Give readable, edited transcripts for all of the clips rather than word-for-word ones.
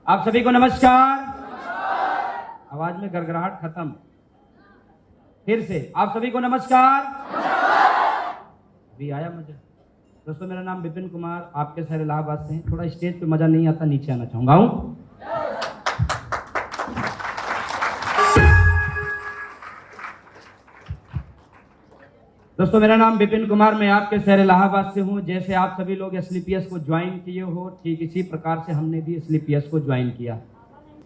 आप सभी को नमस्कार। आवाज में गड़गड़ाहट खत्म। फिर से आप सभी को नमस्कार। अभी आया मुझे। दोस्तों मेरा नाम विपिन कुमार, आपके शहर इलाहाबाद से हैं। थोड़ा स्टेज पे मजा नहीं आता, नीचे आना चाहूंगा हूं। दोस्तों मेरा नाम विपिन कुमार, मैं आपके शहर इलाहाबाद से हूं। जैसे आप सभी लोग एसलीपीएस को ज्वाइन किए हो, ठीक इसी प्रकार से हमने भी एसलीपीएस को ज्वाइन किया।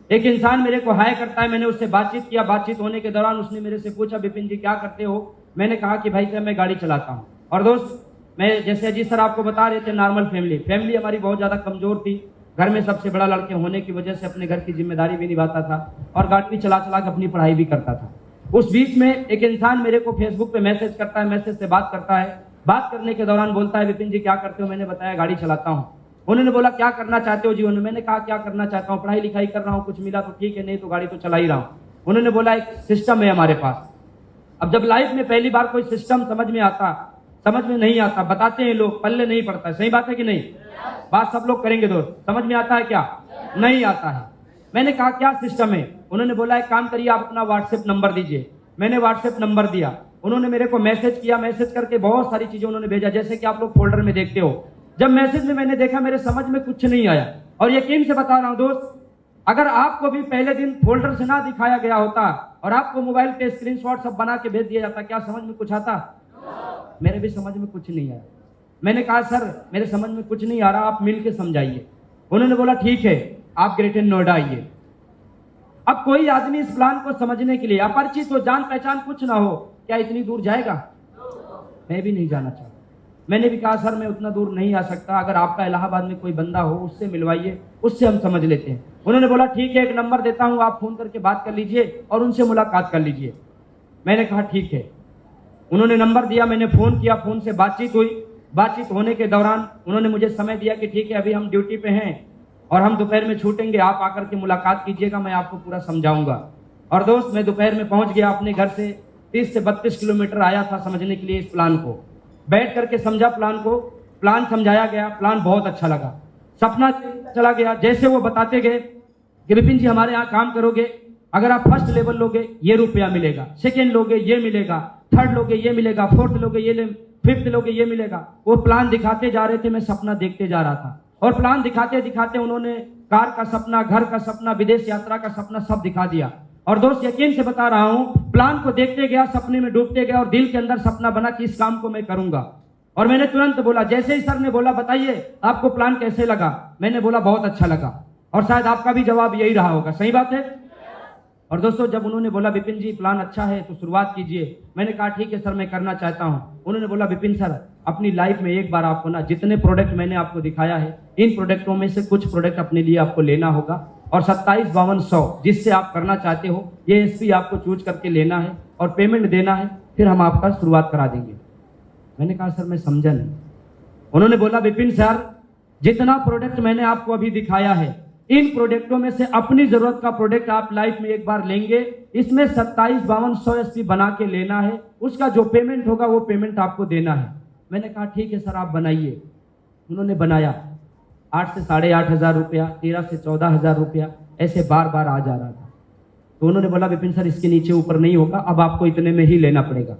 एक इंसान मेरे को हाय करता है, मैंने उससे बातचीत किया। बातचीत होने के दौरान उसने मेरे से पूछा, विपिन जी क्या करते हो? मैंने कहा कि भाई साहब मैं गाड़ी चलाता हूँ। और दोस्त मैं जैसे अजीत सर आपको बता रहे थे, नॉर्मल फैमिली हमारी बहुत ज्यादा कमजोर थी। घर में सबसे बड़ा लड़के होने की वजह से अपने घर की जिम्मेदारी भी निभाता था और गाड़ी भी चला चला के अपनी पढ़ाई भी करता था। उस बीच में एक इंसान मेरे को फेसबुक पे मैसेज करता है, मैसेज से बात करता है। बात करने के दौरान बोलता है, विपिन जी क्या करते हो? मैंने बताया गाड़ी चलाता हूँ। उन्होंने बोला क्या करना चाहते हो जीवन में? मैंने कहा क्या करना चाहता हूँ, पढ़ाई लिखाई कर रहा हूँ, कुछ मिला तो ठीक है, नहीं तो गाड़ी तो चला ही रहा हूँ। उन्होंने बोला एक सिस्टम है हमारे पास। अब जब लाइफ में पहली बार कोई सिस्टम समझ में नहीं आता, बताते हैं लोग, पल्ले नहीं पड़ता है। सही बात है कि नहीं? बात सब लोग करेंगे दोस्त। समझ में आता है क्या? नहीं आता है। मैंने कहा क्या सिस्टम है? उन्होंने बोला एक काम करिए, आप अपना व्हाट्सएप नंबर दीजिए। मैंने व्हाट्सएप नंबर दिया। उन्होंने मेरे को मैसेज किया, मैसेज करके बहुत सारी चीजें उन्होंने भेजा, जैसे कि आप लोग फोल्डर में देखते हो। जब मैसेज में मैंने देखा, मेरे समझ में कुछ नहीं आया। और यकीन से बता रहा हूं दोस्त, अगर आपको भी पहले दिन फोल्डर से ना दिखाया गया होता और आपको मोबाइल पे स्क्रीनशॉट सब बना के भेज दिया जाता, क्या समझ में कुछ आता? मेरे भी समझ में कुछ नहीं आया। मैंने कहा सर मेरे समझ में कुछ नहीं आ रहा, आप मिल के समझाइए। उन्होंने बोला ठीक है, आप ग्रेटर नोएडा आइए। अब कोई आदमी इस प्लान को समझने के लिए अपरिचित हो, जान पहचान कुछ ना हो, क्या इतनी दूर जाएगा? मैं भी नहीं जाना चाहता। मैंने भी कहा सर मैं उतना दूर नहीं आ सकता, अगर आपका इलाहाबाद में कोई बंदा हो उससे मिलवाइए, उससे हम समझ लेते हैं। उन्होंने बोला ठीक है, एक नंबर देता हूं, आप फोन करके बात कर लीजिए और उनसे मुलाकात कर लीजिए। मैंने कहा ठीक है। उन्होंने नंबर दिया, मैंने फोन किया, फोन से बातचीत हुई। बातचीत होने के दौरान उन्होंने मुझे समय दिया कि ठीक है अभी हम ड्यूटी पे हैं और हम दोपहर में छूटेंगे, आप आकर के मुलाकात कीजिएगा, मैं आपको पूरा समझाऊंगा। और दोस्त मैं दोपहर में पहुंच गया अपने घर से। 30 से 32 किलोमीटर आया था समझने के लिए इस प्लान को। बैठ करके समझा प्लान को, प्लान समझाया गया, प्लान बहुत अच्छा लगा। सपना चला गया। जैसे वो बताते गए कि विपिन जी हमारे यहाँ काम करोगे, अगर आप फर्स्ट लेवल लोगे ये रुपया मिलेगा, सेकेंड लोगे ये मिलेगा, थर्ड लोगे ये मिलेगा, फोर्थ लोगे ये, फिफ्थ लोगे ये मिलेगा। वो प्लान दिखाते जा रहे थे, मैं सपना देखते जा रहा था। और प्लान दिखाते दिखाते उन्होंने कार का सपना, घर का सपना, विदेश यात्रा का सपना सब दिखा दिया। और दोस्त यकीन से बता रहा हूं, प्लान को देखते गया, सपने में डूबते गया और दिल के अंदर सपना बना कि इस काम को मैं करूंगा। और मैंने तुरंत बोला, जैसे ही सर ने बोला बताइए आपको प्लान कैसे लगा, मैंने बोला बहुत अच्छा लगा। और शायद आपका भी जवाब यही रहा होगा। सही बात है? और दोस्तों जब उन्होंने बोला विपिन जी प्लान अच्छा है तो शुरुआत कीजिए, मैंने कहा ठीक है सर मैं करना चाहता हूं। उन्होंने बोला विपिन सर अपनी लाइफ में एक बार आपको ना, जितने प्रोडक्ट मैंने आपको दिखाया है इन प्रोडक्टों में से कुछ प्रोडक्ट अपने लिए आपको लेना होगा और 275200 जिससे आप करना चाहते हो ये एसपी आपको चूज करके लेना है और पेमेंट देना है, फिर हम आपका शुरुआत करा देंगे। मैंने कहा सर मैं समझा नहीं। उन्होंने बोला विपिन सर जितना प्रोडक्ट मैंने आपको अभी दिखाया है इन प्रोडक्टों में से अपनी जरूरत का प्रोडक्ट आप लाइफ में एक बार लेंगे, इसमें 275200 एसपी बना के लेना है, उसका जो पेमेंट होगा वो पेमेंट आपको देना है। मैंने कहा ठीक है सर आप बनाइए। उन्होंने बनाया। 8 से 8,500 रुपया, 13 से 14,000 रुपया, ऐसे बार बार आ जा रहा था। तो उन्होंने बोला विपिन सर इसके नीचे ऊपर नहीं होगा, अब आपको इतने में ही लेना पड़ेगा।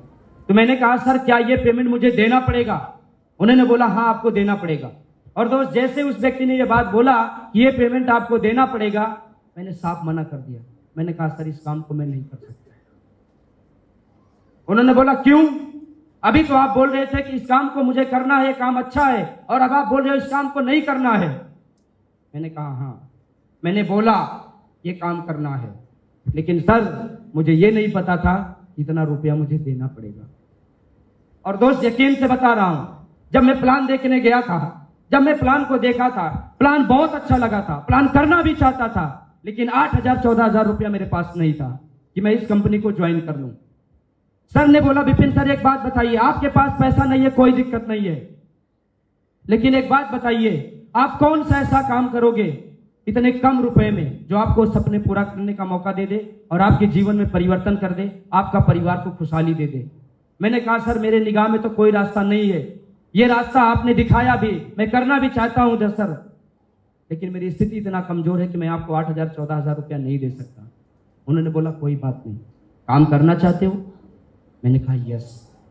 तो मैंने कहा सर क्या ये पेमेंट मुझे देना पड़ेगा? उन्होंने बोला हाँ आपको देना पड़ेगा। और दोस्त जैसे उस व्यक्ति ने ये बात बोला कि ये पेमेंट आपको देना पड़ेगा, मैंने साफ मना कर दिया। मैंने कहा सर इस काम को मैं नहीं कर सकता। उन्होंने बोला क्यों? अभी तो आप बोल रहे थे कि इस काम को मुझे करना है, काम अच्छा है, और अब आप बोल रहे हो इस काम को नहीं करना है। मैंने कहा हाँ मैंने बोला ये काम करना है, लेकिन सर मुझे ये नहीं पता था इतना रुपया मुझे देना पड़ेगा। और दोस्त यकीन से बता रहा हूं, जब मैं प्लान देखने गया था, जब मैं प्लान को देखा था, प्लान बहुत अच्छा लगा था, प्लान करना भी चाहता था, लेकिन 8,000-14,000 रुपया मेरे पास नहीं था कि मैं इस कंपनी को ज्वाइन कर लूं। सर ने बोला विपिन सर एक बात बताइए, आपके पास पैसा नहीं है कोई दिक्कत नहीं है, लेकिन एक बात बताइए आप कौन सा ऐसा काम करोगे इतने कम रुपए में जो आपको सपने पूरा करने का मौका दे दे और आपके जीवन में परिवर्तन कर दे, आपका परिवार को खुशहाली दे दे। मैंने कहा सर मेरे निगाह में तो कोई रास्ता नहीं है, ये रास्ता आपने दिखाया भी, मैं करना भी चाहता हूं सर, लेकिन मेरी स्थिति इतना कमजोर है कि मैं आपको 8,000 14,000 रुपया नहीं दे सकता। उन्होंने बोला कोई बात नहीं, काम करना चाहते हो? मैंने कहा यस,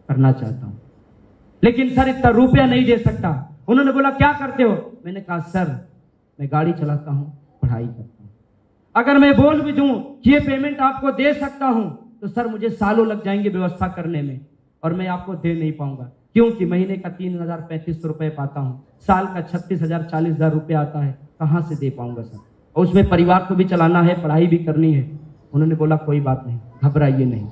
करना चाहता हूं, लेकिन सर इतना रुपया नहीं दे सकता। उन्होंने बोला क्या करते हो? मैंने कहा सर मैं गाड़ी चलाता हूं, पढ़ाई करता हूं, अगर मैं बोल भी दूं कि ये पेमेंट आपको दे सकता हूं तो सर मुझे सालों लग जाएंगे व्यवस्था करने में और मैं आपको दे नहीं पाऊंगा, क्योंकि महीने का 3,035 रुपए पाता हूं, साल का 36,000 40,000 रुपये आता है, कहां से दे पाऊंगा सर, और उसमें परिवार को भी चलाना है, पढ़ाई भी करनी है। उन्होंने बोला कोई बात नहीं, घबराइए नहीं।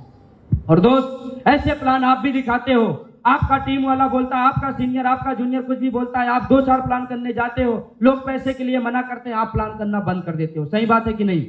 और दोस्त ऐसे प्लान आप भी दिखाते हो, आपका टीम वाला बोलता है, आपका सीनियर आपका जूनियर कुछ भी बोलता है, आप 2-4 प्लान करने जाते हो, लोग पैसे के लिए मना करते हैं, आप प्लान करना बंद कर देते हो। सही बात है कि नहीं?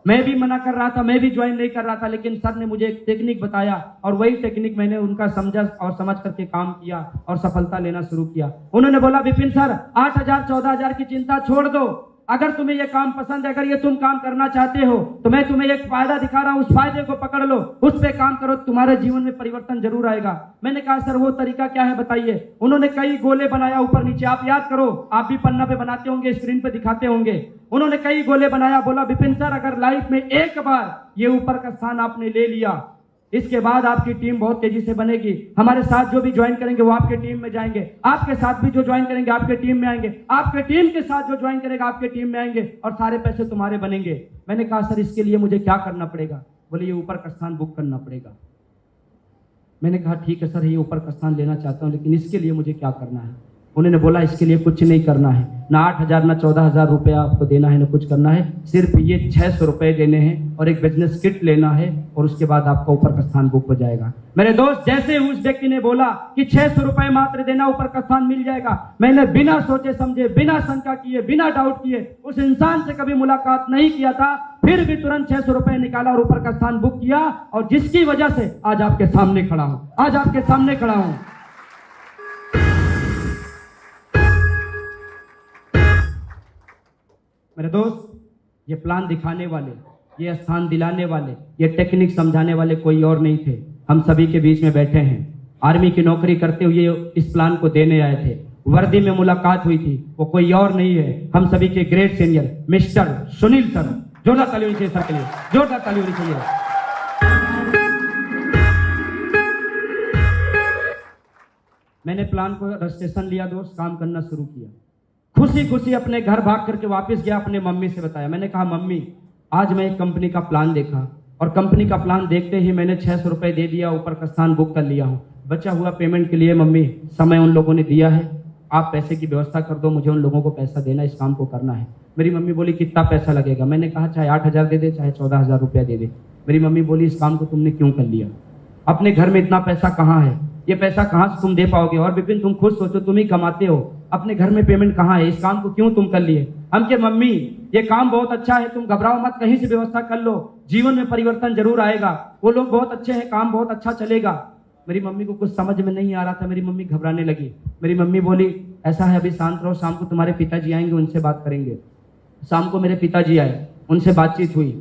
मैं भी मना कर रहा था, मैं भी ज्वाइन नहीं कर रहा था, लेकिन सर ने मुझे एक टेक्निक बताया और वही टेक्निक मैंने उनका समझा और समझ करके काम किया और सफलता लेना शुरू किया। उन्होंने बोला विपिन सर 8,000 14,000 की चिंता छोड़ दो, अगर तुम्हें ये काम पसंद है, अगर ये तुम काम करना चाहते हो तो मैं तुम्हें एक फायदा दिखा रहा हूं, उस फायदे को पकड़ लो, उस पे काम करो, तुम्हारे जीवन में परिवर्तन जरूर आएगा। मैंने कहा सर वो तरीका क्या है बताइए। उन्होंने कई गोले बनाया ऊपर नीचे, आप याद करो, आप भी पन्ना पे बनाते होंगे, स्क्रीन पे दिखाते होंगे। उन्होंने कई गोले बनाया, बोला विपिन सर अगर लाइफ में एक बार ये ऊपर का स्थान आपने ले लिया, इसके बाद आपकी टीम बहुत तेजी से बनेगी। हमारे साथ जो भी ज्वाइन करेंगे वो आपके टीम में जाएंगे, आपके साथ भी जो ज्वाइन करेंगे आपके टीम में आएंगे, आपके टीम के साथ जो ज्वाइन करेगा आपके टीम में आएंगे और सारे पैसे तुम्हारे बनेंगे। मैंने कहा सर इसके लिए मुझे क्या करना पड़ेगा? बोले ये ऊपर का स्थान बुक करना पड़ेगा। मैंने कहा ठीक है सर, ये ऊपर का स्थान लेना चाहता हूं, लेकिन इसके लिए मुझे क्या करना है? उन्होंने बोला इसके लिए कुछ नहीं करना है, ना 8,000 ना 14,000 रुपया आपको देना है, ना कुछ करना है, सिर्फ ये 600 रुपए देने हैं और एक बिजनेस किट लेना है और उसके बाद आपका ऊपर का स्थान बुक हो जाएगा। मेरे दोस्त जैसे उस व्यक्ति ने बोला कि 600 रुपए मात्र देना, ऊपर का स्थान मिल जाएगा, मैंने बिना सोचे समझे, बिना शंका किए, बिना डाउट किए उस इंसान से कभी मुलाकात नहीं किया था, फिर भी तुरंत 600 रुपए निकाला और ऊपर का स्थान बुक किया, और जिसकी वजह से आज आपके सामने खड़ा हूं, आज आपके सामने खड़ा हूं। मेरे दोस्त ये प्लान दिखाने वाले, ये स्थान दिलाने वाले, ये टेक्निक समझाने वाले कोई और नहीं थे, हम सभी के बीच में बैठे हैं। आर्मी की नौकरी करते हुए इस प्लान को देने आए थे, वर्दी में मुलाकात हुई थी, वो कोई और नहीं है, हम सभी के great senior mister Sunil sir. जोरदार ताली होनी चाहिए सर के लिए, जोरदार ताली होनी चाहिए। मैंने प्लान को रजिस्ट्रेशन लिया दोस्त, काम करना शुरू किया, खुशी खुशी अपने घर भाग करके वापस गया, अपने मम्मी से बताया। मैंने कहा मम्मी आज मैं एक कंपनी का प्लान देखा और कंपनी का प्लान देखते ही मैंने 600 रुपए दे दिया, ऊपर का स्थान बुक कर लिया हूँ, बचा हुआ पेमेंट के लिए मम्मी समय उन लोगों ने दिया है, आप पैसे की व्यवस्था कर दो, मुझे उन लोगों को पैसा देना, इस काम को करना है। मेरी मम्मी बोली कितना पैसा लगेगा? मैंने कहा चाहे 8,000 दे दे, चाहे 14,000 रुपया दे दे। मेरी मम्मी बोली इस काम को तुमने क्यों कर लिया? अपने घर में इतना पैसा कहाँ है? ये पैसा कहाँ से तुम दे पाओगे? और विपिन तुम खुद सोचो, तुम ही कमाते हो, अपने घर में पेमेंट कहाँ है? इस काम को क्यों तुम कर लिए? हम के मम्मी ये काम बहुत अच्छा है, तुम घबराओ मत, कहीं से व्यवस्था कर लो, जीवन में परिवर्तन जरूर आएगा, वो लोग बहुत अच्छे हैं, काम बहुत अच्छा चलेगा। मेरी मम्मी को कुछ समझ में नहीं आ रहा था, मेरी मम्मी घबराने लगी। मेरी मम्मी बोली ऐसा है अभी शांत रहो, शाम को तुम्हारे पिताजी आएंगे, उनसे बात करेंगे। शाम को मेरे पिताजी आए, उनसे बातचीत हुई।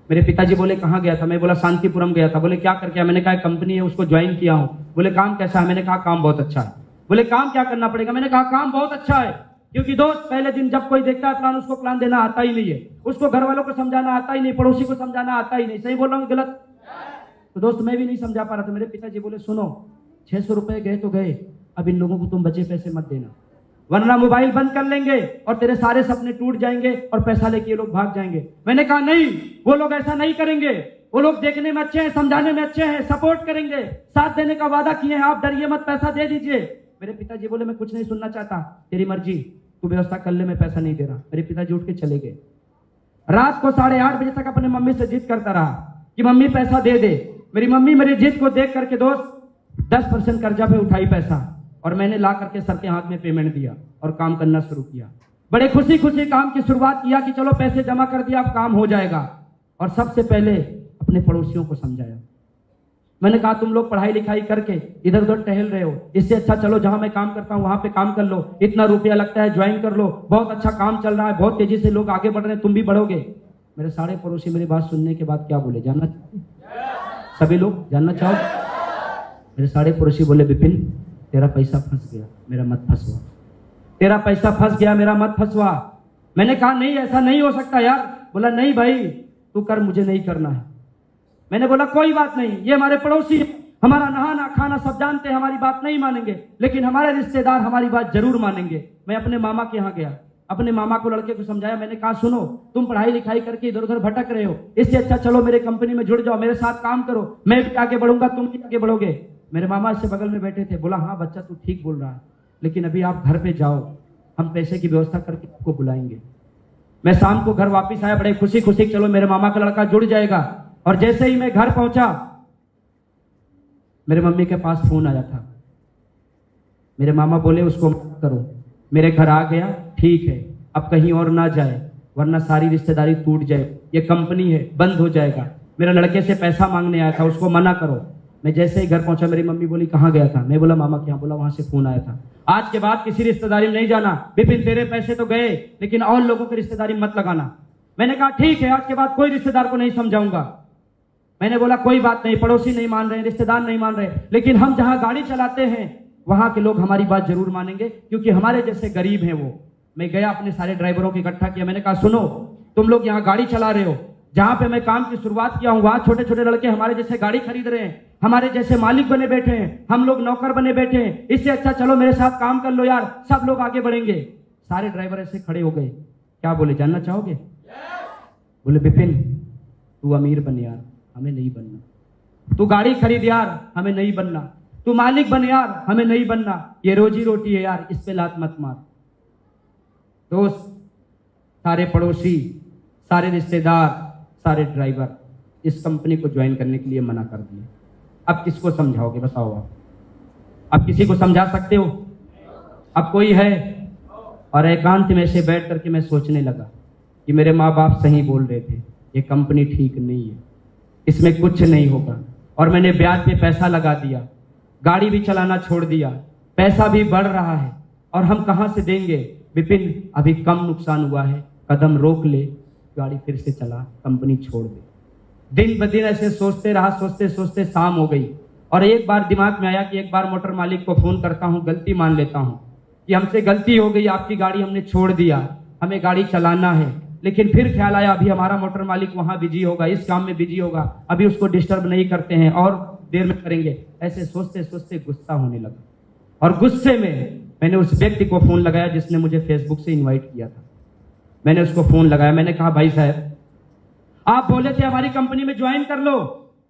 मेरे पिताजी बोले कहाँ गया था? मैं बोला शांतिपुरम गया था। बोले क्या करके? मैंने कहा कंपनी है उसको ज्वाइन किया हूँ। बोले काम कैसा है? मैंने कहा काम बहुत अच्छा है। बोले काम क्या करना पड़ेगा? मैंने कहा काम बहुत अच्छा है, क्योंकि दोस्त पहले दिन जब कोई देखता है प्लान, उसको प्लान देना आता ही नहीं है, उसको घर वालों को समझाना आता ही नहीं, पड़ोसी को समझाना आता ही नहीं। सही बोल रहा हूँ गलत? तो दोस्त मैं भी नहीं समझा पा रहा था। मेरे पिताजी बोले सुनो 600 रुपए गए तो गए, अब इन लोगों को तुम बचे पैसे मत देना, वरना मोबाइल बंद कर लेंगे और तेरे सारे सपने टूट जाएंगे और पैसा लेके ये लोग भाग जाएंगे। मैंने कहा नहीं, वो लोग ऐसा नहीं करेंगे, वो लोग देखने में अच्छे हैं, समझाने में अच्छे हैं, सपोर्ट करेंगे, साथ देने का वादा किए हैं, आप डरिए मत, पैसा दे दीजिए। मेरे पिताजी बोले मैं कुछ नहीं सुनना चाहता, तेरी मर्जी, तू व्यवस्था कर ले, मैं पैसा नहीं दे रहा। मेरे पिताजी उठ के चले गए। रात को 8:30 बजे तक अपने मम्मी से जिद करता रहा कि मम्मी पैसा दे दे। मेरी मम्मी मेरी जिद को देख करके दोस्त 10% कर्जा पे उठाई पैसा और मैंने ला करके सर के हाथ में पेमेंट दिया और काम करना शुरू किया। बड़े खुशी खुशी काम की शुरुआत किया कि चलो पैसे जमा कर दिया, अब काम हो जाएगा। और सबसे पहले अपने पड़ोसियों को समझाया। मैंने कहा तुम लोग पढ़ाई लिखाई करके इधर उधर टहल रहे हो, इससे अच्छा चलो जहां मैं काम करता हूं वहां पे काम कर लो, इतना रुपया लगता है, ज्वाइन कर लो, बहुत अच्छा काम चल रहा है, बहुत तेजी से लोग आगे बढ़ रहे हैं, तुम भी बढ़ोगे। मेरे सारे पड़ोसी मेरी बात सुनने के बाद क्या बोले जानना चाहते? सभी लोग जानना चाहो? मेरे सारे पड़ोसी बोले विपिन तेरा पैसा फंस गया, मेरा मत फंसवा, तेरा पैसा फंस गया, मेरा मत फंसवा। मैंने कहा नहीं, ऐसा नहीं हो सकता यार। बोला नहीं भाई तू कर, मुझे नहीं करना है। मैंने बोला कोई बात नहीं, ये हमारे पड़ोसी हैं, हमारा नहाना खाना सब जानते हैं, हमारी बात नहीं मानेंगे, लेकिन हमारे रिश्तेदार हमारी बात जरूर मानेंगे। मैं अपने मामा के यहाँ गया, अपने मामा को लड़के को समझाया। मैंने कहा सुनो, तुम पढ़ाई लिखाई करके इधर उधर भटक रहे हो, इससे अच्छा चलो मेरे कंपनी में जुड़ जाओ, मेरे साथ काम करो, मैं भी आगे बढ़ूंगा, तुम भी आगे बढ़ोगे। मेरे मामा इससे बगल में बैठे थे। बोला हाँ बच्चा तू ठीक बोल रहा है, लेकिन अभी आप घर पे जाओ, हम पैसे की व्यवस्था करके आपको बुलाएंगे। मैं शाम को घर वापिस आया, बड़े खुशी खुशी, चलो मेरे मामा का लड़का जुड़ जाएगा। और जैसे ही मैं घर पहुंचा, मेरे मम्मी के पास फोन आया था। मेरे मामा बोले उसको मत करो। मेरे घर आ गया, ठीक है अब कहीं और ना जाए वरना सारी रिश्तेदारी टूट जाए, ये कंपनी है बंद हो जाएगा। मेरा लड़के से पैसा मांगने आया था, उसको मना करो। मैं जैसे ही घर पहुंचा, मेरी मम्मी बोली कहाँ गया था? मैं बोला मामा के यहाँ। बोला वहां से फोन आया था, आज के बाद किसी रिश्तेदारी में नहीं जाना। विपिन तेरे पैसे तो गए, लेकिन और लोगों की रिश्तेदारी मत लगाना। मैंने कहा ठीक है, आज के बाद कोई रिश्तेदार को नहीं समझाऊंगा। मैंने बोला कोई बात नहीं, पड़ोसी नहीं मान रहे, रिश्तेदार नहीं मान रहे, लेकिन हम जहां गाड़ी चलाते हैं वहां के लोग हमारी बात जरूर मानेंगे, क्योंकि हमारे जैसे गरीब हैं वो। मैं गया, अपने सारे ड्राइवरों को इकट्ठा किया। मैंने कहा सुनो, तुम लोग यहाँ गाड़ी चला रहे हो, जहां पे मैं काम की शुरुआत किया हूं वहां छोटे छोटे लड़के हमारे जैसे गाड़ी खरीद रहे हैं, हमारे जैसे मालिक बने बैठे हैं, हम लोग नौकर बने बैठे हैं। इससे अच्छा चलो मेरे साथ काम कर लो यार, सब लोग आगे बढ़ेंगे। सारे ड्राइवर ऐसे खड़े हो गए। क्या बोले, जानना चाहोगे? बोले विपिन तू अमीर बन यार, हमें नहीं बनना। तू गाड़ी खरीद यार, हमें नहीं बनना। तू मालिक बन यार, हमें नहीं बनना। ये रोजी रोटी है यार, इस पे लात मत मार। दोस्त, सारे पड़ोसी, सारे रिश्तेदार, सारे ड्राइवर इस कंपनी को ज्वाइन करने के लिए मना कर दिए। अब किसको समझाओगे बताओ आप? अब किसी को समझा सकते हो? अब कोई है? और एकांत में से बैठ करके मैं सोचने लगा कि मेरे माँ बाप सही बोल रहे थे, ये कंपनी ठीक नहीं है, इसमें कुछ नहीं होगा। और मैंने ब्याज पे पैसा लगा दिया, गाड़ी भी चलाना छोड़ दिया, पैसा भी बढ़ रहा है, और हम कहाँ से देंगे? विपिन अभी कम नुकसान हुआ है, कदम रोक ले, गाड़ी फिर से चला, कंपनी छोड़ दे। दिन ब दिन ऐसे सोचते रहा, सोचते सोचते शाम हो गई। और एक बार दिमाग में आया कि एक बार मोटर मालिक को फोन करता हूँ, गलती मान लेता हूँ कि हमसे गलती हो गई, आपकी गाड़ी हमने छोड़ दिया, हमें गाड़ी चलाना है। लेकिन फिर ख्याल आया अभी हमारा मोटर मालिक वहां बिजी होगा, इस काम में बिजी होगा, अभी उसको डिस्टर्ब नहीं करते हैं और देर में करेंगे। ऐसे सोचते सोचते गुस्सा होने लगा, और गुस्से में मैंने उस व्यक्ति को फोन लगाया जिसने मुझे फेसबुक से इन्वाइट किया था। मैंने उसको फोन लगाया, मैंने कहा भाई साहब आप बोले थे हमारी कंपनी में ज्वाइन कर लो,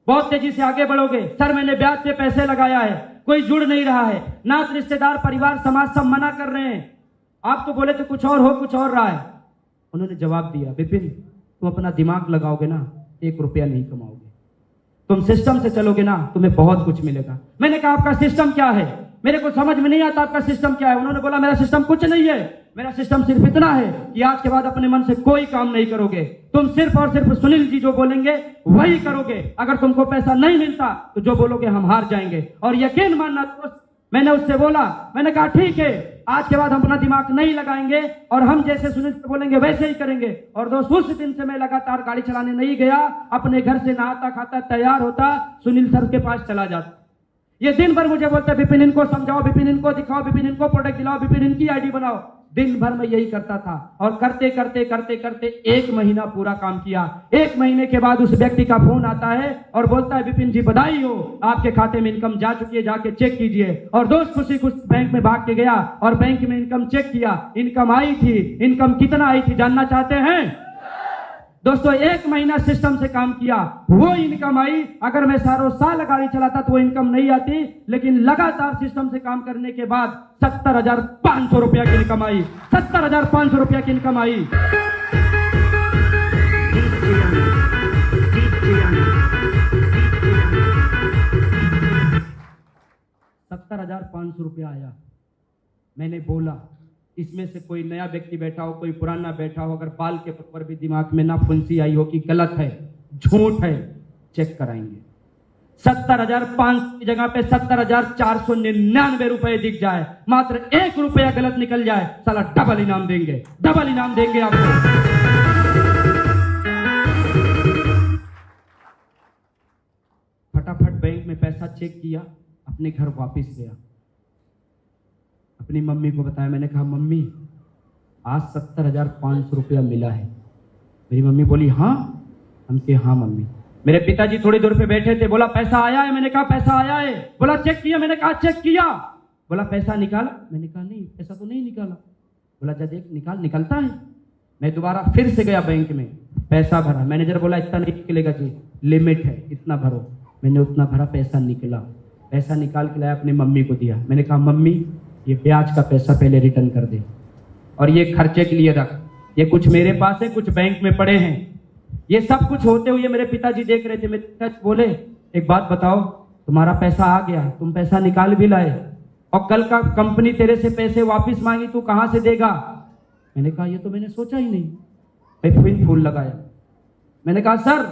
बहुत तेजी से आगे बढ़ोगे। सर मैंने ब्याज पे पैसे लगाया है, कोई जुड़ नहीं रहा है, नात रिश्तेदार परिवार समाज सब मना कर रहे हैं, आप तो बोले थे कुछ और हो, कुछ और रहा है। उन्होंने जवाब दिया विपिन तुम अपना दिमाग लगाओगे ना, 1 रुपया नहीं कमाओगे, तुम सिस्टम से चलोगे ना, तुम्हें बहुत कुछ मिलेगा। मैंने कहा आपका सिस्टम क्या है? मेरे को समझ में नहीं आता आपका सिस्टम क्या है। उन्होंने बोला मेरा सिस्टम कुछ नहीं है, मेरा सिस्टम सिर्फ इतना है कि आज के बाद अपने मन से कोई काम नहीं करोगे, तुम सिर्फ और सिर्फ सुनील जी जो बोलेंगे वही करोगे। अगर तुमको पैसा नहीं मिलता तो जो बोलोगे हम हार जाएंगे। और यकीन मानना दोस्त, मैंने उससे बोला, मैंने कहा ठीक है आज के बाद हम अपना दिमाग नहीं लगाएंगे और हम जैसे सुनील से बोलेंगे वैसे ही करेंगे। और दोस्त उस दिन से मैं लगातार गाड़ी चलाने नहीं गया, अपने घर से नहाता खाता तैयार होता सुनील सर के पास चला जाता। ये दिन भर मुझे बोलता विपिन इनको समझाओ, विपिन इनको दिखाओ, विपिन इनको प्रोडक्ट दिलाओ, विपिन इनकी आईडी बनाओ। दिन भर मैं यही करता था और करते करते करते करते 1 महीना पूरा काम किया। 1 महीने के बाद उस व्यक्ति का फोन आता है और बोलता है विपिन जी बधाई हो, आपके खाते में इनकम जा चुकी है, जाके चेक कीजिए। और दोस्त खुशी खुश बैंक में भाग के गया और बैंक में इनकम चेक किया, इनकम आई थी। इनकम कितना आई थी जानना चाहते हैं दोस्तों? 1 महीना सिस्टम से काम किया, वो इनकम आई। अगर मैं सारों साल गाड़ी चलाता तो वो इनकम नहीं आती, लेकिन लगातार सिस्टम से काम करने के बाद 70,500 रुपया की इनकम आई। 70,500 रुपया की इनकम आई। 70,500 रुपया आया। मैंने बोला इसमें से कोई नया व्यक्ति बैठा हो, कोई पुराना बैठा हो, अगर बाल के ऊपर भी दिमाग में ना फुंसी आई हो कि गलत है, झूठ है, चेक कराएंगे। 70,500 की जगह पे 70,499 रुपए दिख जाए, मात्र 1 रुपया गलत निकल जाए, साला डबल इनाम देंगे, डबल इनाम देंगे आपको। फटाफट बैंक में पैसा चेक किया, अपने घर वापस गया, अपनी मम्मी को बताया। मैंने कहा मम्मी आज 70,500 रुपया मिला है। मेरी मम्मी बोली हाँ? हम कहे हाँ मम्मी। मेरे पिताजी थोड़ी दूर पे बैठे थे, बोला पैसा आया है? मैंने कहा पैसा आया है। बोला चेक किया? मैंने कहा चेक किया। बोला पैसा निकाला? मैंने कहा नहीं, पैसा तो नहीं निकाला। बोला जा देख निकलता है। मैं दोबारा फिर से गया बैंक में, पैसा भरा। मैनेजर बोला इतना नहीं निकलेगा जी, लिमिट है, इतना भरो। मैंने उतना भरा, पैसा निकला। पैसा निकाल के लाया, अपनी मम्मी को दिया। मैंने कहा मम्मी ये ब्याज का पैसा पहले रिटर्न कर दे और ये खर्चे के लिए रख, ये कुछ मेरे पास है, कुछ बैंक में पड़े हैं। ये सब कुछ होते हुए मेरे पिताजी देख रहे थे। मेरे पिताजी बोले एक बात बताओ, तुम्हारा पैसा आ गया, तुम पैसा निकाल भी लाए और कल का कंपनी तेरे से पैसे वापस मांगी, तू कहां से देगा? मैंने कहा ये तो मैंने सोचा ही नहीं। मैं फिर फूल लगाया। मैंने कहा सर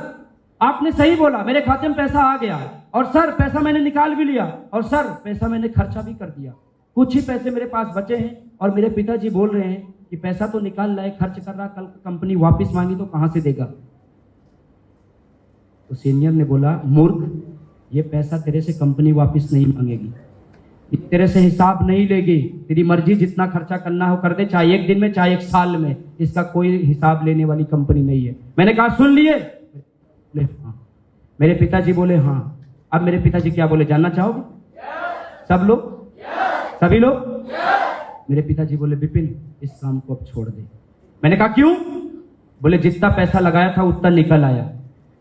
आपने सही बोला, मेरे खाते में पैसा आ गया और सर पैसा मैंने निकाल भी लिया और सर पैसा मैंने खर्चा भी कर दिया, कुछ ही पैसे मेरे पास बचे हैं और मेरे पिताजी बोल रहे हैं कि पैसा तो निकाल लाए, खर्च कर रहा, कल कंपनी वापस मांगी तो कहां से देगा? तो सीनियर ने बोला मूर्ख, ये पैसा तेरे से कंपनी वापस नहीं मांगेगी, तेरे से हिसाब नहीं लेगी, तेरी मर्जी जितना खर्चा करना हो कर दे, चाहे एक दिन में चाहे एक साल में, इसका कोई हिसाब लेने वाली कंपनी नहीं है। मैंने कहा सुन लिए? हाँ। मेरे पिताजी बोले हाँ। अब मेरे पिताजी क्या बोले जानना चाहोगे? सब लोग? सभी लोग? मेरे पिताजी बोले विपिन इस काम को अब छोड़ दे। मैंने कहा क्यों? बोले जितना पैसा लगाया था उतना निकल आया।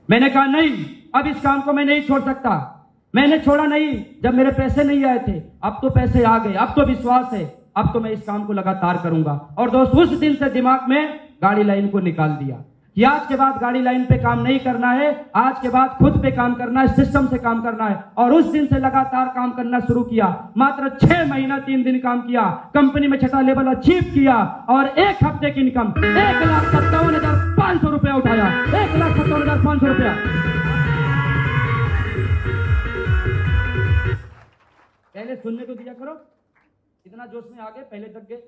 मैंने कहा नहीं, अब इस काम को मैं नहीं छोड़ सकता। मैंने छोड़ा नहीं जब मेरे पैसे नहीं आए थे, अब तो पैसे आ गए, अब तो विश्वास है, अब तो मैं इस काम को लगातार करूंगा। और दोस्त उस दिन से दिमाग में गाड़ी लाइन को निकाल दिया कि आज के बाद गाड़ी लाइन पे काम नहीं करना है, आज के बाद खुद पे काम करना है, सिस्टम से काम करना है। और उस दिन से लगातार काम करना शुरू किया। मात्र 6 महीना 3 दिन काम किया, कंपनी में 6ठा लेवल अचीव किया और एक हफ्ते की इनकम 1,57,500 रुपया उठाया। 1,57,500 रुपया। पहले सुनने तो दिया करो, इतना जोश में आ गए, पहले तक गए।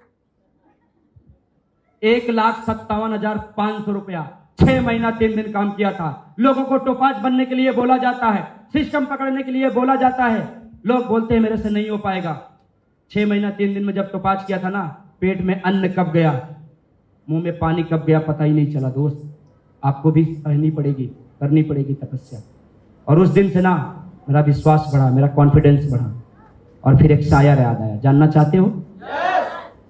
1,57,500 रुपया 6 महीना 3 दिन काम किया था। लोगों को टोपाज बनने के लिए बोला जाता है, सिस्टम पकड़ने के लिए बोला जाता है। लोग बोलते हैं मेरे से नहीं हो पाएगा। 6 महीना 3 दिन में जब टोपाज किया था ना, पेट में अन्न कब गया, मुंह में पानी कब गया पता ही नहीं चला। दोस्त आपको भी सहनी पड़ेगी, करनी पड़ेगी तपस्या। और उस दिन से ना मेरा विश्वास बढ़ा, मेरा कॉन्फिडेंस बढ़ा। और फिर एक शायर याद आया, जानना चाहते हो?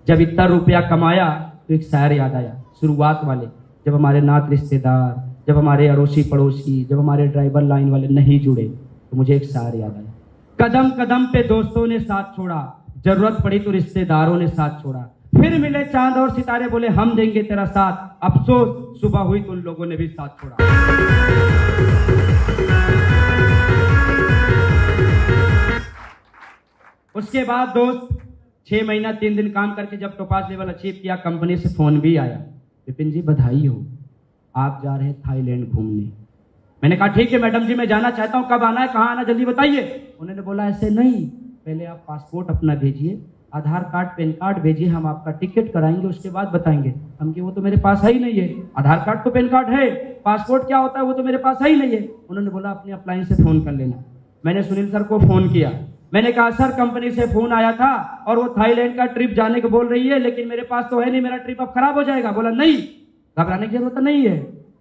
जब इतना रुपया कमाया तो एक शायर याद आया, शुरुआत वाले, जब हमारे नात रिश्तेदार, जब हमारे अड़ोसी पड़ोसी, जब हमारे ड्राइवर लाइन वाले नहीं जुड़े, तो मुझे एक शायर याद आया। कदम कदम पे दोस्तों ने साथ छोड़ा, जरूरत पड़ी तो रिश्तेदारों ने साथ छोड़ा, फिर मिले चांद और सितारे बोले हम देंगे तेरा साथ, अफसोस सुबह हुई तो उन लोगों ने भी साथ छोड़ा। उसके बाद दोस्त 6 महीना 3 दिन काम करके जब टोपाज लेवल अचीव किया, कंपनी से फोन भी आया, विपिन जी बधाई हो, आप जा रहे हैं थाईलैंड घूमने। मैंने कहा ठीक है मैडम जी, मैं जाना चाहता हूं, कब आना है, कहाँ आना, जल्दी बताइए। उन्होंने बोला ऐसे नहीं, पहले आप पासपोर्ट अपना भेजिए, आधार कार्ड पैन कार्ड भेजिए, हम आपका टिकट कराएंगे, उसके बाद बताएंगे। हम कि वो तो मेरे पास है ही नहीं है, आधार कार्ड तो पैन कार्ड है, पासपोर्ट क्या होता है वो तो मेरे पास है ही नहीं है। उन्होंने बोला अपने अपलाइन से फोन कर लेना। मैंने सुनील सर को फोन किया, मैंने कहा सर कंपनी से फोन आया था और वो थाईलैंड का ट्रिप जाने को बोल रही है, लेकिन मेरे पास तो है नहीं, मेरा ट्रिप अब खराब हो जाएगा। बोला नहीं, घबराने की जरूरत नहीं है,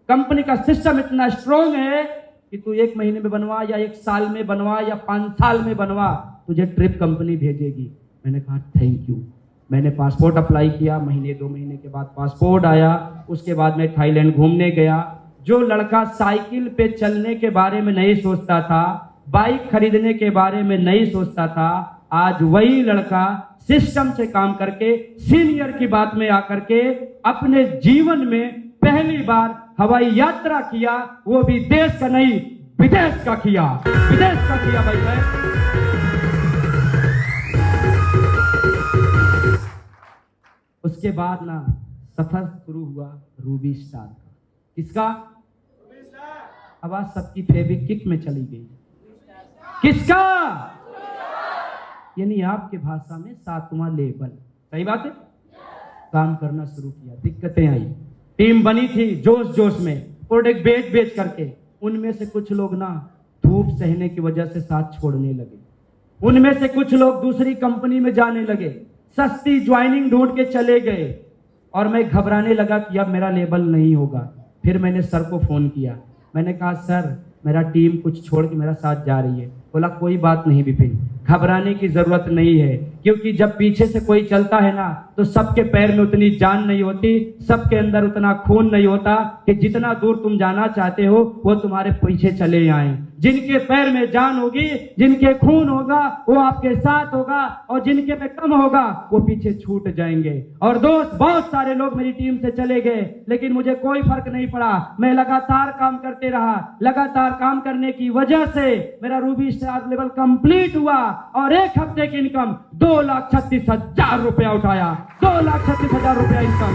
कंपनी का सिस्टम इतना स्ट्रांग है कि तू 1 महीने में बनवा या 1 साल में बनवा या 5 साल में बनवा, तुझे ट्रिप कंपनी भेजेगी। मैंने कहा थैंक यू। मैंने पासपोर्ट अप्लाई किया, महीने 2 महीने के बाद पासपोर्ट आया। उसके बाद मैं थाईलैंड घूमने गया। जो लड़का साइकिल पे चलने के बारे में नहीं सोचता था, बाइक खरीदने के बारे में नहीं सोचता था, आज वही लड़का सिस्टम से काम करके सीनियर की बात में आकर के अपने जीवन में पहली बार हवाई यात्रा किया, वो भी देश का नहीं विदेश का किया, विदेश का किया भाई साहब। उसके बाद ना सफर शुरू हुआ रूबी स्टार का। किसका? आवाज सबकी फेविक्विक में चली गई। किसका? यानी आपके भाषा में 7वां लेवल। सही बात है। काम करना शुरू किया, दिक्कतें आई, टीम बनी थी जोश जोश में, प्रोडक्ट बेच करके। उनमें से कुछ लोग ना धूप सहने की वजह से साथ छोड़ने लगे, उनमें से कुछ लोग दूसरी कंपनी में जाने लगे, सस्ती ज्वाइनिंग ढूंढ के चले गए, और मैं घबराने लगा कि अब मेरा लेवल नहीं होगा। फिर मैंने सर को फ़ोन किया, मैंने कहा सर मेरा टीम कुछ छोड़ के मेरा साथ जा रही है। बोला कोई बात नहीं विपिन, घबराने की जरूरत नहीं है, क्योंकि जब पीछे से कोई चलता है ना तो सबके पैर में उतनी जान नहीं होती, सबके अंदर उतना खून नहीं होता कि जितना दूर तुम जाना चाहते हो वो तुम्हारे पीछे चले आए। जिनके पैर में जान होगी, जिनके खून होगा वो आपके साथ होगा, और जिनके में कम होगा वो पीछे छूट जाएंगे। और दोस्त बहुत सारे लोग मेरी टीम से चले गए, लेकिन मुझे कोई फर्क नहीं पड़ा। मैं लगातार काम करते रहा। लगातार काम करने की वजह से मेरा रूबी स्टार लेवल कंप्लीट हुआ और एक हफ्ते की इनकम 2,36,000 रुपया उठाया। 2,36,000 रुपया इनकम।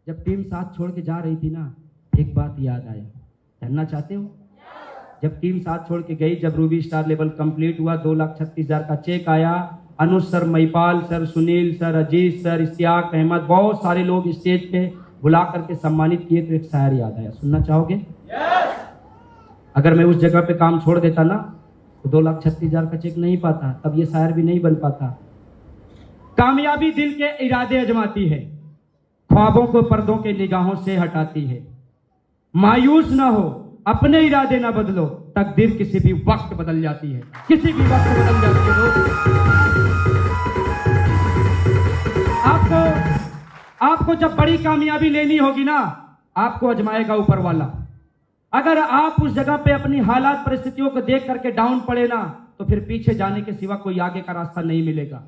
जब टीम साथ छोड़ के जा रही थी ना, एक बात याद आया, जानना चाहते हो? जब टीम साथ छोड़ के गई, जब रूबी स्टार लेवल कंप्लीट हुआ, 2,36,000 का चेक आया। Anuj sir, Mahipal sir, Sunil sir, Ajit sir, Ishtiyaq Ahmad, बहुत सारे लोग स्टेज पे बुला करके सम्मानित किए। तो एक शायर याद आया, सुनना चाहोगे? अगर मैं उस जगह पे काम छोड़ देता ना तो 2,36,000 का चेक नहीं पाता, तब ये शायर भी नहीं बन पाता। कामयाबी दिल के इरादे अजमाती है, ख्वाबों को पर्दों के निगाहों से हटाती है। मायूस ना हो, अपने इरादे ना बदलो, तकदीर किसी भी वक्त बदल जाती है, किसी भी वक्त बदल जाती है। आपको जब बड़ी कामयाबी लेनी होगी ना, आपको अजमाएगा ऊपर वाला। अगर आप उस जगह पे अपनी हालात परिस्थितियों को देख करके डाउन पड़े ना, तो फिर पीछे जाने के सिवा कोई आगे का रास्ता नहीं मिलेगा।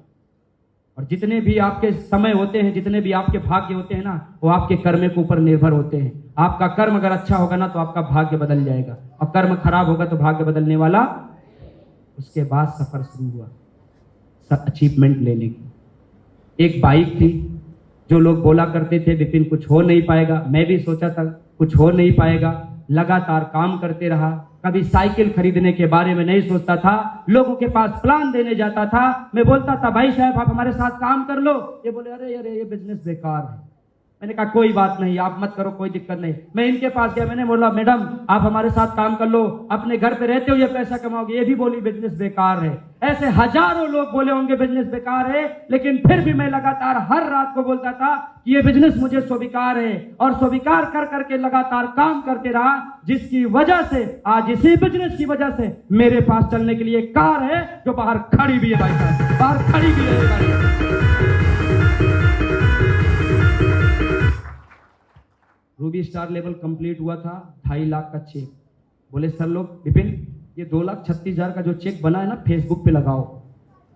और जितने भी आपके समय होते हैं, जितने भी आपके भाग्य होते हैं ना, वो आपके कर्म के ऊपर निर्भर होते हैं। आपका कर्म अगर अच्छा होगा ना तो आपका भाग्य बदल जाएगा, और कर्म खराब होगा तो भाग्य बदलने वाला। उसके बाद सफर शुरू हुआ अचीवमेंट लेने की। एक बाइक थी, जो लोग बोला करते थे विपिन कुछ हो नहीं पाएगा, मैं भी सोचा था कुछ हो नहीं पाएगा। लगातार काम करते रहा। कभी साइकिल खरीदने के बारे में नहीं सोचता था, लोगों के पास प्लान देने जाता था। मैं बोलता था भाई साहब आप हमारे साथ काम कर लो, ये बोले अरे अरे ये बिजनेस बेकार है। मैंने कहा कोई बात नहीं, आप मत करो, कोई दिक्कत नहीं। मैं इनके पास गया, मैंने बोला मैडम आप हमारे साथ काम कर लो, अपने घर पे रहते हो ये पैसा कमाओगे। ये भी बोली बिजनेस बेकार है। ऐसे हजारों लोग बोले होंगे बिजनेस बेकार है, लेकिन फिर भी मैं लगातार हर रात को बोलता था कि ये बिजनेस मुझे स्वीकार है, और स्वीकार कर करके लगातार काम करते रहा, जिसकी वजह से आज इसी बिजनेस की वजह से मेरे पास चलने के लिए कार है जो बाहर खड़ी भी है। भाई साहब बाहर खड़ी भी है। रूबी स्टार लेवल कंप्लीट हुआ था, 2.5 लाख का चेक। बोले सर लोग विपिन ये 2,36,000 का जो चेक बना है ना फेसबुक पे लगाओ।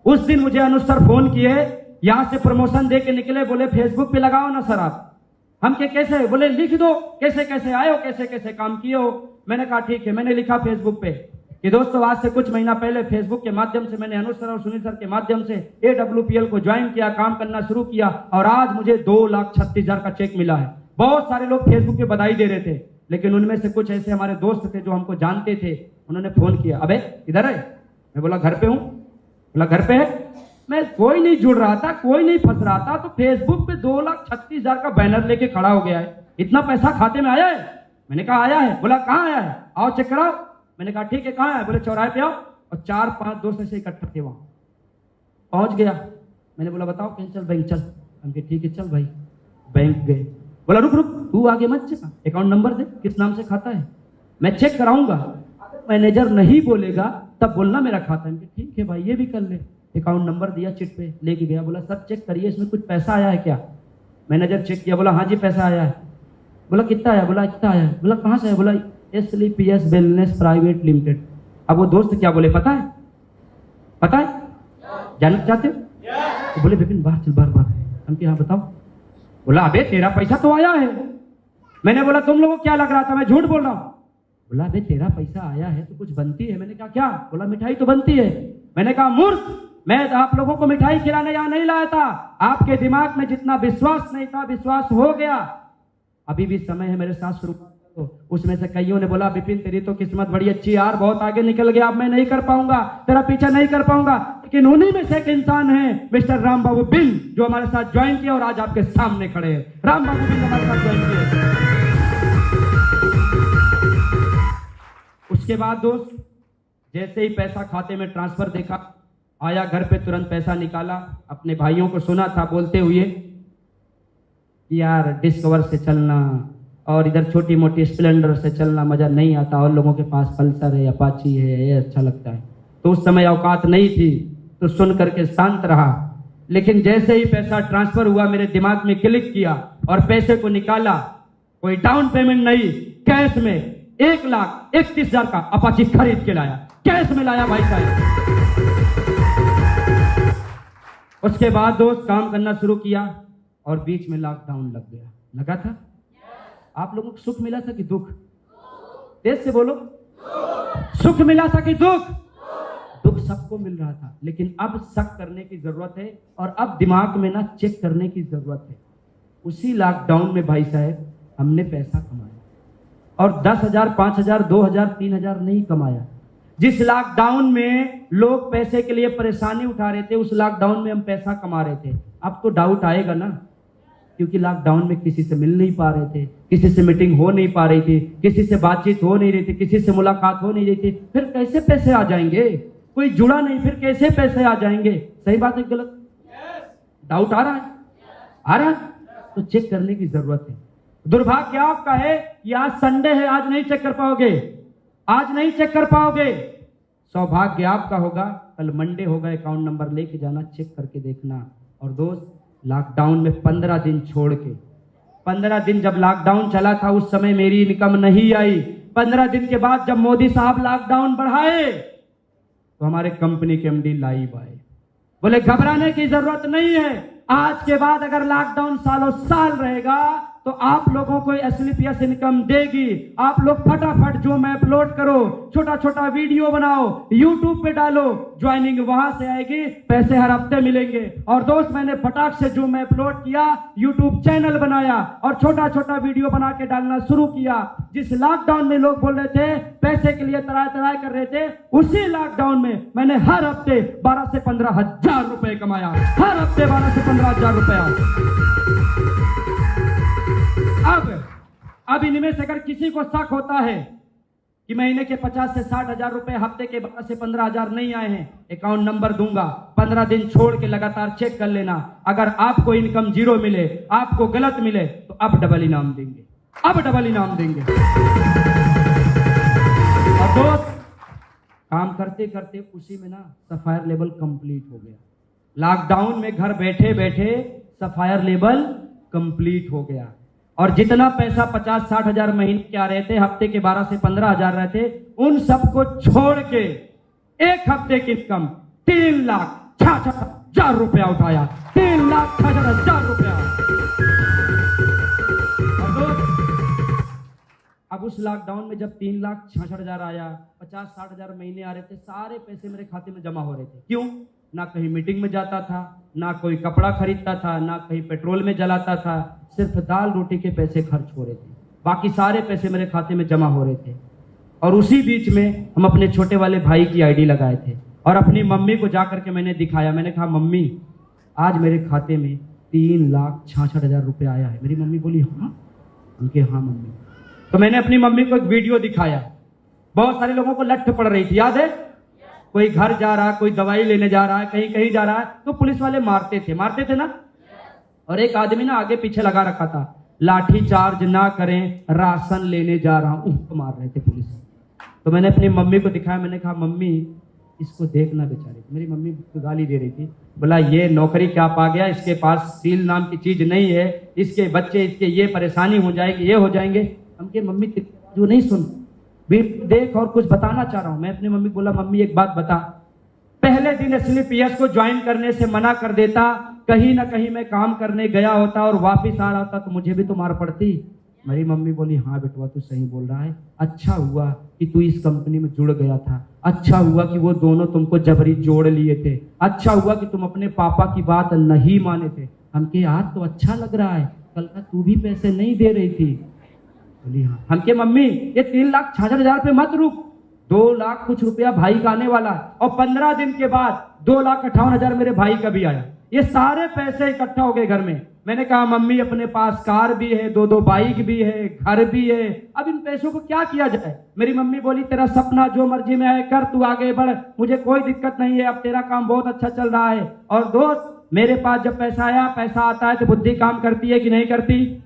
उस दिन मुझे अनुज सर फोन किए, यहां से प्रमोशन दे के निकले, बोले फेसबुक पे लगाओ ना सर आप। हम के कैसे? बोले लिख दो, कैसे कैसे आए हो, कैसे कैसे काम किए हो। मैंने कहा ठीक है। मैंने लिखा फेसबुक पे कि दोस्तों आज से कुछ महीना पहले फेसबुक के माध्यम से मैंने अनुज सर और सुनील सर के माध्यम से AWPL को ज्वाइन किया, काम करना शुरू किया, और आज मुझे 2,36,000 का चेक मिला है। बहुत सारे लोग फेसबुक पे बधाई दे रहे थे, लेकिन उनमें से कुछ ऐसे हमारे दोस्त थे जो हमको जानते थे, उन्होंने फोन किया, अबे इधर है? मैं बोला घर पे हूं। बोला घर पे है? मैं कोई नहीं जुड़ रहा था, कोई नहीं फंस रहा था, तो फेसबुक पे 2,36,000 का बैनर लेके खड़ा हो गया है, इतना पैसा खाते में आया है? मैंने कहा आया है। बोला कहाँ आया है? आओ चेक कराओ। मैंने कहा ठीक है कहाँ है? बोले चौराहे पे आओ। और 4-5 दोस्त ऐसे इकट्ठा थे, वहां पहुंच गया। मैंने बोला बताओ कहीं, चल बैंक चल। हम कहे ठीक है चल भाई। बैंक गए। बोला रुक रुक तू आगे मत चेक, अकाउंट नंबर दे, किस नाम से खाता है, मैं चेक कराऊंगा। मैनेजर नहीं बोलेगा तब बोलना मेरा खाता है। ठीक है भाई ये भी कर ले। अकाउंट नंबर दिया, चिट पे लेके गया। बोला सर चेक करिए इसमें कुछ पैसा आया है क्या? मैनेजर चेक किया, बोला हाँ जी पैसा आया है। बोला कितना आया? बोला इतना आया है। बोला कहाँ से है? बोला SLPS वेलनेस प्राइवेट लिमिटेड। अब वो दोस्त क्या बोले पता है? पता है? जानना चाहते हो? तो बोले विपिन बाहर चल, बाहर बाहर। हम क्या बताओ? बोला अबे तेरा पैसा तो आया है। मैंने बोला तुम लोगों को क्या लग रहा था मैं झूठ बोल रहा हूं? बोला अबे तेरा पैसा आया है तो कुछ बनती है। मैंने कहा क्या? बोला मिठाई तो बनती है। मैंने कहा मूर्ख, मैं आप लोगों को मिठाई खिलाने यहाँ नहीं लाया था। आपके दिमाग में जितना विश्वास नहीं था, विश्वास हो गया। अभी भी समय है मेरे साथ शुरू। तो उसमें से कईयों ने बोला विपिन तेरी तो किस्मत बड़ी अच्छी यार, बहुत आगे निकल गया, अब मैं नहीं कर पाऊंगा, तेरा पीछा नहीं कर पाऊंगा। लेकिन उन्हीं में से एक इंसान है मिस्टर राम बाबू बिल, जो हमारे साथ ज्वाइन किया और आज आपके सामने खड़े हैं। राम बाबू बिल हमारे साथ ज्वाइन किए। उसके बाद दोस्त जैसे ही पैसा खाते में ट्रांसफर देखा आया घर पे, तुरंत पैसा निकाला, अपने भाइयों को सुना था बोलते हुए कि यार डिस्कवर से चलना और इधर छोटी मोटी स्प्लेंडर से चलना मजा नहीं आता, और लोगों के पास पल्सर है, अपाची है, ये अच्छा लगता है। तो उस समय औकात नहीं थी, तो सुन करके शांत रहा। लेकिन जैसे ही पैसा ट्रांसफर हुआ, मेरे दिमाग में क्लिक किया और पैसे को निकाला। कोई डाउन पेमेंट नहीं, कैश में 1,31,000 का अपाची खरीद के लाया, कैश में लाया भाई साहब। उसके बाद दोस्त काम करना शुरू किया और बीच में लॉकडाउन लग गया। लगा था? आप लोगों को सुख मिला था कि दुख? तेज से बोलो। सुख मिला था कि दुख? दुख सबको मिल रहा था, लेकिन अब शक करने की जरूरत है और अब दिमाग में ना चेक करने की जरूरत है। उसी लॉकडाउन में भाई साहब हमने पैसा कमाया, और 10,000, 5,000, 2,000, 3,000 नहीं कमाया। जिस लॉकडाउन में लोग पैसे के लिए परेशानी उठा रहे थे, उस लॉकडाउन में हम पैसा कमा रहे थे। अब तो डाउट आएगा ना, क्योंकि लॉकडाउन में किसी से मिल नहीं पा रहे थे, किसी से मीटिंग हो नहीं पा रही थी, किसी से बातचीत हो नहीं रही थी, किसी से मुलाकात हो नहीं रही थी, फिर कैसे पैसे आ जाएंगे? कोई जुड़ा नहीं, फिर कैसे पैसे आ जाएंगे? सही बात है गलत? डाउट आ रहा है? आ रहा है? तो चेक करने की जरूरत है। दुर्भाग्य आपका है कि आज संडे है, आज नहीं चेक कर पाओगे, आज नहीं चेक कर पाओगे। सौभाग्य आपका होगा, कल मंडे होगा, अकाउंट नंबर लेके जाना, चेक करके देखना। और दोस्त, लॉकडाउन में 15 दिन छोड़ के, 15 दिन जब लॉकडाउन चला था उस समय मेरी इनकम नहीं आई। 15 दिन के बाद जब मोदी साहब लॉकडाउन बढ़ाए तो हमारे कंपनी के एमडी लाइव आए, बोले घबराने की जरूरत नहीं है, आज के बाद अगर लॉकडाउन सालों साल रहेगा तो आप लोगों को एसलीपीएस इनकम देगी। आप लोग फटाफट जो मैं अपलोड करो, छोटा छोटा वीडियो बनाओ, यूट्यूब पे डालो, ज्वाइनिंग वहां से आएगी, पैसे हर हफ्ते मिलेंगे। और दोस्त, मैंने फटाक से जो मैं अपलोड किया, यूट्यूब चैनल बनाया और छोटा छोटा वीडियो बना के डालना शुरू किया। जिस लॉकडाउन में लोग बोल रहे थे, पैसे के लिए तराई तराई कर रहे थे, उसी लॉकडाउन में मैंने हर हफ्ते 12 से 15 हजार रुपए कमाया। हर हफ्ते 12 से 15 हजार रुपया। अब इनमें से अगर किसी को शक होता है कि महीने के 50 से 60 हजार रुपए, हफ्ते के 12 से 15 हजार नहीं आए हैं, अकाउंट नंबर दूंगा, 15 दिन छोड़ के लगातार चेक कर लेना। अगर आपको इनकम जीरो मिले, आपको गलत मिले, तो अब डबल इनाम देंगे, अब डबल इनाम देंगे। और दोस्त, काम करते करते उसी में ना सफायर लेवल कंप्लीट हो गया। लॉकडाउन में घर बैठे बैठे सफायर लेवल कंप्लीट हो गया। और जितना पैसा 50-60 हजार महीने के आ रहे थे, हफ्ते के 12 से 15 हजार रहते, उन सबको छोड़ के एक हफ्ते की इनकम 3,66,000 रुपया उठाया। 3,66,000 रुपया। और दोस्त, अब उस लॉकडाउन में जब 3,66,000 आया, 50-60 हजार महीने आ रहे थे, सारे पैसे मेरे खाते में जमा हो रहे थे। क्यों? ना कहीं मीटिंग में जाता था, ना कोई कपड़ा खरीदता था, ना कहीं पेट्रोल में जलाता था, सिर्फ दाल रोटी के पैसे खर्च हो रहे थे, बाकी सारे पैसे मेरे खाते में जमा हो रहे थे। और उसी बीच में हम अपने छोटे वाले भाई की आईडी लगाए थे और अपनी मम्मी को जाकर के मैंने दिखाया। मैंने कहा, मम्मी आज मेरे खाते में 3,66,000 रुपये आया है। मेरी मम्मी बोली हाँ? उनके हाँ मम्मी। तो मैंने अपनी मम्मी को एक वीडियो दिखाया। बहुत सारे लोगों को लठ पड़ रही थी, याद है? कोई घर जा रहा है, कोई दवाई लेने जा रहा है, कहीं कहीं जा रहा है, तो पुलिस वाले मारते थे ना। और एक आदमी ना आगे पीछे लगा रखा था, लाठी चार्ज ना करें, राशन लेने जा रहा हूं, तो मार रहे थे पुलिस। तो मैंने अपनी मम्मी को दिखाया, मैंने कहा, मम्मी इसको देखना बेचारे। मेरी मम्मी गाली दे रही थी, बोला ये नौकरी क्या पा गया, इसके पास सील नाम की चीज नहीं है, इसके बच्चे, इसके ये परेशानी हो जाएगी, ये हो जाएंगे। हमके मम्मी जो नहीं सुन, देख और कुछ बताना चाह रहा हूं। मैं अपनी मम्मी को बोला, मम्मी एक बात बता, पहले दिन एसलीपीएस को ज्वाइन करने से मना कर देता, कहीं ना कहीं मैं काम करने गया होता और वापस आ रहा होता तो मुझे भी तो मार पड़ती। मेरी मम्मी बोली, हाँ बेटवा तू सही बोल रहा है, अच्छा हुआ कि तू इस कंपनी में जुड़ गया था, अच्छा हुआ कि वो दोनों तुमको जबरी जोड़ लिए थे, अच्छा हुआ कि तुम अपने पापा की बात नहीं माने थे। हमके आज तो अच्छा लग रहा है, कल का तू भी पैसे नहीं दे रही थी। बोली हाँ। हमके मम्मी ये 3,66,000 पे मत रुक, 2 लाख कुछ रुपया भाई का आने वाला, और 15 दिन के बाद 2,58,000 मेरे भाई का भी आया। ये सारे पैसे इकट्ठा हो गए घर में। मैंने कहा मम्मी अपने पास कार भी है, 2 बाइक भी है, घर भी है, अब इन पैसों को क्या किया जाए। मेरी मम्मी बोली तेरा सपना जो मर्जी में है कर, तू आगे बढ़, मुझे कोई दिक्कत नहीं है, अब तेरा काम बहुत अच्छा चल रहा है। और दोस्त मेरे पास जब पैसा आया, पैसा आता है तो बुद्धि काम करती है कि नहीं करती?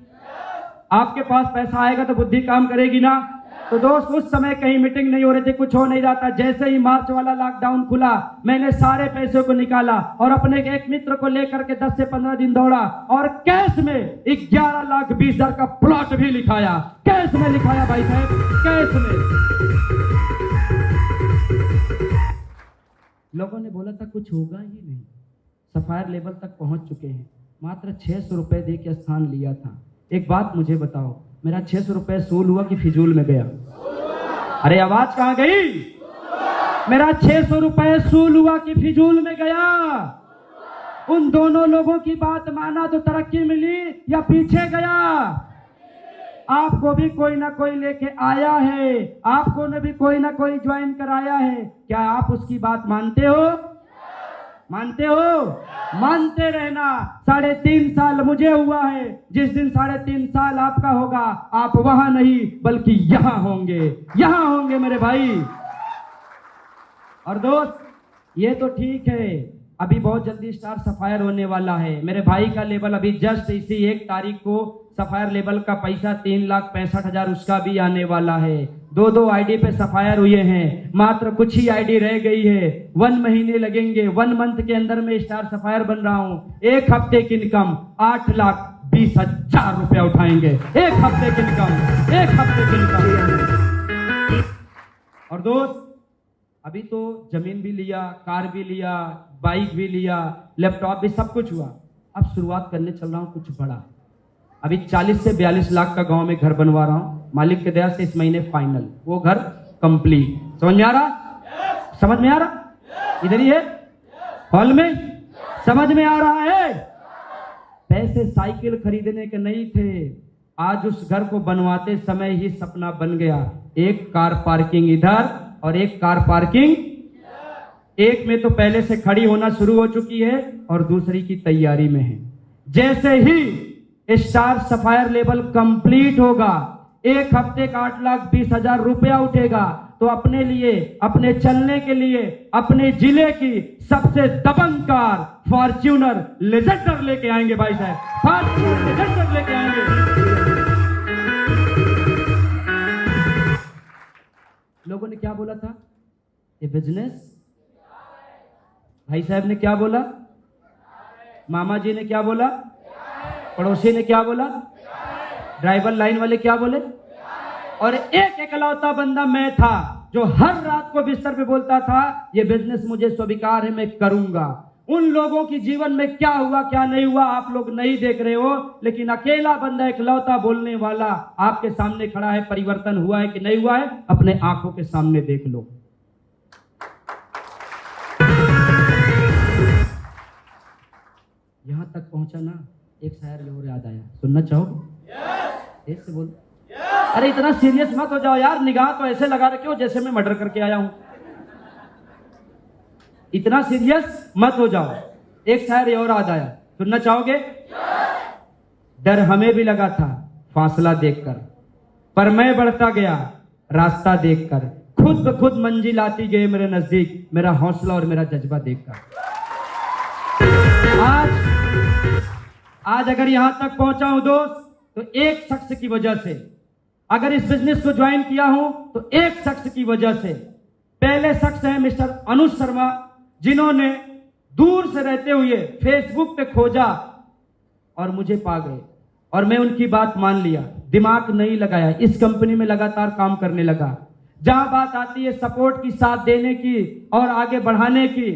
आपके पास पैसा आएगा तो बुद्धि काम करेगी ना। तो दोस्त उस समय कहीं मीटिंग नहीं हो रही थी, कुछ हो नहीं रहा था। जैसे ही मार्च वाला लॉकडाउन खुला, मैंने सारे पैसों को निकाला और अपने एक मित्र को लेकर के 10 से 15 दिन दौड़ा और कैश में 11,20,000 का प्लॉट भी लिखाया। कैश में लिखाया भाई साहब, कैश में। लोगों ने बोला था कुछ होगा ही नहीं, सफायर लेवल तक पहुंच चुके हैं, मात्र 600 रुपए दे के स्थान लिया था। एक बात मुझे बताओ, मेरा 600 रुपए सूल हुआ कि फिजूल में गया? अरे आवाज कहां गई? मेरा 600 रुपए सूल हुआ कि फिजूल में गया? उन दोनों लोगों की बात माना तो तरक्की मिली या पीछे गया? आपको भी कोई ना कोई लेके आया है, आपको ने भी कोई ना कोई ज्वाइन कराया है, क्या आप उसकी बात मानते हो? मानते हो? मानते रहना। 3.5 साल मुझे हुआ है, जिस दिन 3.5 साल आपका होगा, आप वहां नहीं बल्कि यहां होंगे, यहां होंगे मेरे भाई। और दोस्त ये तो ठीक है, अभी बहुत जल्दी स्टार सफायर होने वाला है। मेरे भाई का लेवल अभी जस्ट इसी 1 तारीख को सफायर लेवल का पैसा 3,65,000 उसका भी आने वाला है। 2 आईडी पे सफायर हुए हैं, मात्र कुछ ही आईडी रह गई है। 1 महीने लगेंगे, 1 मंथ के अंदर में स्टार सफायर बन रहा हूं। 1 हफ्ते की इनकम 8,20,000 रुपया उठाएंगे। 1 हफ्ते की इनकम, 1 हफ्ते की इनकम। और दोस्त अभी तो जमीन भी लिया, कार भी लिया, बाइक भी लिया, लैपटॉप भी, सब कुछ हुआ। अब शुरुआत करने चल रहा हूं कुछ बड़ा। अभी 40 से 42 लाख का गांव में घर बनवा रहा हूं, मालिक के दया से इस महीने फाइनल, वो घर कंप्लीट। समझ में आ रहा? समझ में आ रहा? इधर ही है हॉल में, समझ में आ रहा है? पैसे साइकिल खरीदने के नहीं थे, आज उस घर को बनवाते समय ही सपना बन गया। 1 कार पार्किंग इधर और 1 कार पार्किंग, एक में तो पहले से खड़ी होना शुरू हो चुकी है और दूसरी की तैयारी में है। जैसे ही स्टार सफायर लेवल कंप्लीट होगा, 1 हफ्ते का 8,20,000 रुपया उठेगा, तो अपने लिए, अपने चलने के लिए, अपने जिले की सबसे दबंग कार फॉर्च्यूनर लेजेंडर लेके आएंगे भाई साहब, फॉर्च्यूनर लेजेंडर लेके आएंगे। लोगों ने क्या बोला था? ये बिजनेस। भाई साहब ने क्या बोला? मामा जी ने क्या बोला? पड़ोसी ने क्या बोला? ड्राइवर लाइन वाले क्या बोले? और एक एकलौता बंदा मैं था जो हर रात को बिस्तर पे बोलता था ये बिजनेस मुझे स्वीकार है, मैं करूंगा। उन लोगों की जीवन में क्या हुआ क्या नहीं हुआ आप लोग नहीं देख रहे हो, लेकिन अकेला बंदा एकलौता बोलने वाला आपके सामने खड़ा है। परिवर्तन हुआ है कि नहीं हुआ है? अपने आंखों के सामने देख लो। यहां तक पहुंचा ना, एक शायर और याद आया, सुनना चाहोगे? yes. से बोल। yes. अरे इतना सीरियस मत हो जाओ यार, निगाह तो ऐसे लगा रखे हो जैसे मैं मर्डर करके आया हूं। इतना सीरियस मत हो जाओ। एक शायर और याद आया, सुनना चाहोगे? yes. डर हमें भी लगा था फासला देखकर, पर मैं बढ़ता गया रास्ता देखकर, खुद ब खुद मंजिल आती गई मेरे नजदीक, मेरा हौसला और मेरा जज्बा देखकर। आज अगर यहां तक पहुंचा हूं दोस्त, तो एक शख्स की वजह से। अगर इस बिजनेस को ज्वाइन किया हूं तो एक शख्स की वजह से। पहले शख्स है मिस्टर अनुज शर्मा, जिन्होंने दूर से रहते हुए फेसबुक पे खोजा और मुझे पा गए, और मैं उनकी बात मान लिया, दिमाग नहीं लगाया, इस कंपनी में लगातार काम करने लगा। जहां बात आती है सपोर्ट की, साथ देने की और आगे बढ़ाने की,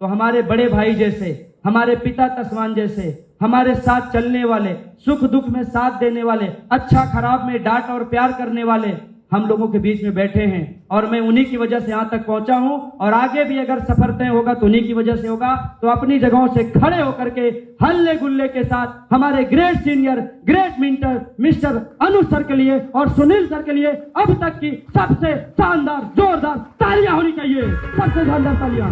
तो हमारे बड़े भाई जैसे, हमारे पिता तस्मान जैसे, हमारे साथ चलने वाले, सुख दुख में साथ देने वाले, अच्छा खराब में डांट और प्यार करने वाले हम लोगों के बीच में बैठे हैं, और मैं उन्हीं की वजह से यहां तक पहुंचा हूं। और आगे भी अगर सफर तय होगा तो उन्हीं की वजह से होगा। तो अपनी जगहों से खड़े होकर के हल्ले गुल्ले के साथ हमारे great senior, great mentor mister Anuj sir के लिए और सुनील सर के लिए अब तक की सबसे शानदार जोरदार तालियां होनी चाहिए, सबसे शानदार तालियां।